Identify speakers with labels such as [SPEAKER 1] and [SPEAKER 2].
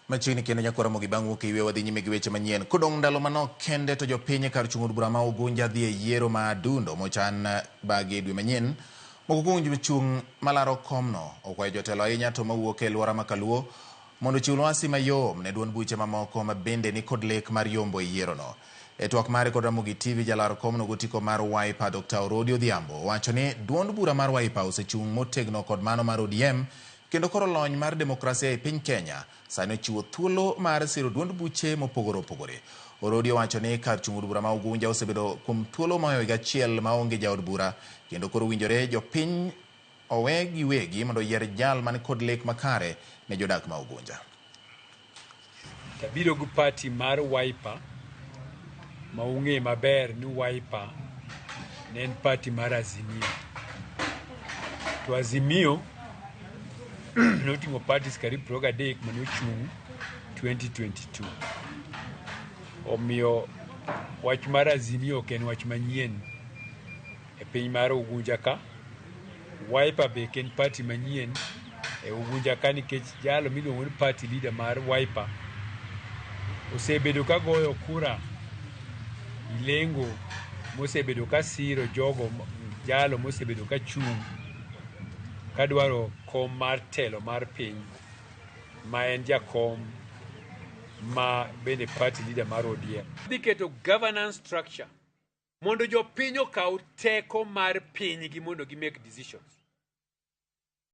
[SPEAKER 1] Machiegni kendo nyakora mogi bang' wuok iwe wadhi nyime gi weche manyien. Kodong' ndalo manok kende to jopiny kar chung od bura ma Ugunja dhi e yiero ma adundo mochan bagi dwe manyien. Moko kuom jochung' malaro komno okwayo jotelo ahinya to mawuok e alwora ma Kaluo mondo chiw lwasi mayom ne duond buche mamoko ma bende ni kod lek mar yombo e yierono. E twak mare kod Ramogi TV, jalar komno gotiko mar Wiper Dr. Orodi Odhiambo wacho ni duond bura mar Wiper osechung' motegno kod mano mar ODM kendo koro lony mar demokrasia e piny Kenya sani ochiwo thuolo mar siro duond buche mopogore opogore. Orodi wacho ni kar chung' od bura ma Ugunja osebedo kuom thuolo ma higa achiel maonge jaod bura kendo koro winjore jopiny owe giwegi mondo yier jal man kod lek makare ne jodak ma Ugunja.
[SPEAKER 2] Tabiro gu party mar Wiper ma ung'e maber ni Wiper ne en party mar Azimio. To Azimio noting'o parties karibu 3 mane ochung' 2022. Omiyo wach mar Azimio ok en wach manyien e piny mar Ugunja ka. Wiper be en party manyien e Ugunja ka nikech jalo miluongo ni party leader mar Wiper osebedo ka goyo kura Ilengo mosebedo ka siro jogo jalo mosebedo ka chung' kadwaro kom mar telo mar piny ma en jakom ma bende party leader mar ODM. Dhi keto governance structure mondo jopiny okaw teko mar pinygi mondo gi make decisions.